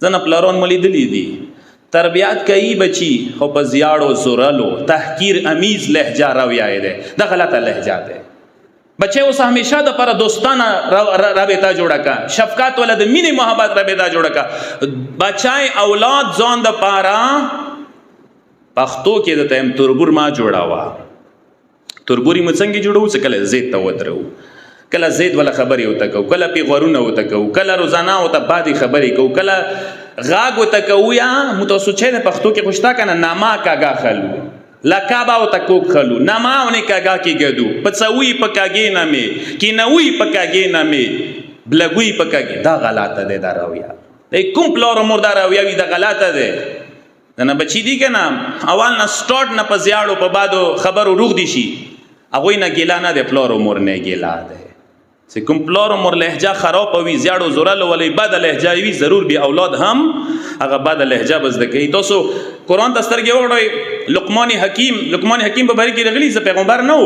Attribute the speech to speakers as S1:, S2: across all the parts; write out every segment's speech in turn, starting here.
S1: زنه پلارون ملیدلی دي تربیات کوي بچي خو په زیاړو زورلو تحقیر امیز لهجه راویای دی دا غلطه لهجه ده بچي اوس همیشه د پر دوستانه رابطه جوړه کا شفقت ول د مینې محبت رابطه جوړه کا بچای اولاد ځان د پاره پښتو کې د تیم تربور ما جوړاوا تربوري مڅنګي جوړو څه کله زید ته وترو کله زید ولا خبري وته کو کله پی غورونه وته کو کله روزانه وته بعدي خبري کو کله غاګ وته کو یا متوسچه د پښتو کې خوشتا کنه ناما کاګه خلو لکابا وته کو خلو ناماونه کاګه کې ګدو پڅوي پکاګې نامه کې نوې پکاګې نامه بلګوي پکاګې دا غلطه ده دا راویا کوم پلور مردار راویا وی دا غلطه ده نه بچی دی کنه اول نه سٹارټ نه پزیاړو په بادو خبرو روغ دي شي اغه نه ګیلا نه د پلور مور نه ګیلا ده سه کوم پلور مور لهجه خراب وي زیاړو زورل ولې بد لهجه وي ضرور به اولاد هم هغه بد لهجه بس د کوي تاسو قران د سترګې وړي لقمان حکیم په بری کې رغلی ز پیغمبر نه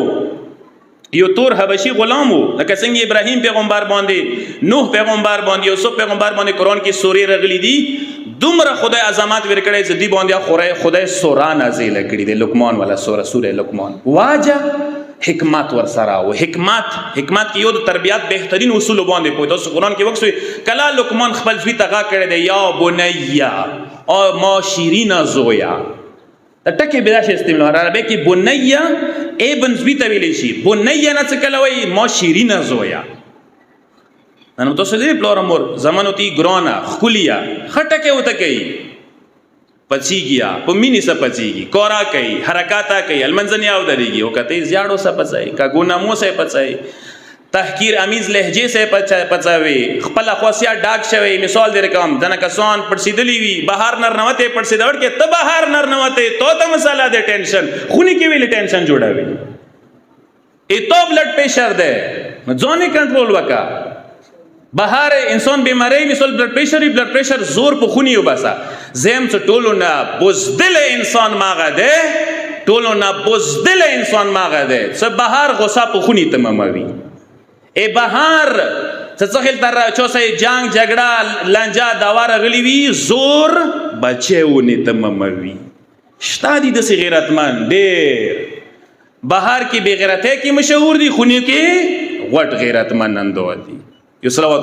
S1: یو تور حبشي غلام وو لکه څنګه ابراهیم پیغمبر باندې نوح پیغمبر باندې یوسف پیغمبر باندې قران کې سورې رغلی دي دومره خدای عظمت ورکړي چې دی باندې خدای سورہ نازل کړي د لقمان والا سورہ لقمان واجه حکمت ور سره او حکمت کې یو د تربیات بهترین اصول باندې پوي تاسو قران کې وکسوي کلا لقمان خپل ځوی تغا کړي دی یا بنیا او ما شیرین زویا ټکه بلاش استعمال عربی کې بنیا ابن ځوی ته ویل شي بنیا نه څه کلا وای ما شیرین زویا نو تاسو دې پلور مور زمانو تی ګرانا خولیا خټکه وته کوي پچیږي په مینې سره پچیږي کورا کوي حرکاتا کوي المنځنی او دريږي او کته زیاړو سره پچای کا ګونامو سره پچای تحقیر امیز لهجه سره پچاوي خپل خواسیا ډاک شوی مثال دې رقم دنه کسان پړسیدلی وی بهر نرنوته پړسیدور کې ته بهر نرنوته تو مساله دې ټینشن خونی کې ویل ټینشن جوړاوي ایتو بلډ پریشر ده ځونه کنټرول وکا بهر انسان بیماری مثال بلډ پریشر زور په خونی وباسا زم څه ټولو نه بوزدل انسان ماغه ده ټولو نه بوزدل انسان ماغه ده څه بهر غصه په خونی تماموي ای بهر څه خل تر چوسه جنگ جګړه لنجا داوار غلی وی زور بچيونه تماموي شتادي د غیرتمن ډېر بهر کې بے غیرته کې مشهور دي خونی کې غټ غیرتمن نندو دي یو سلام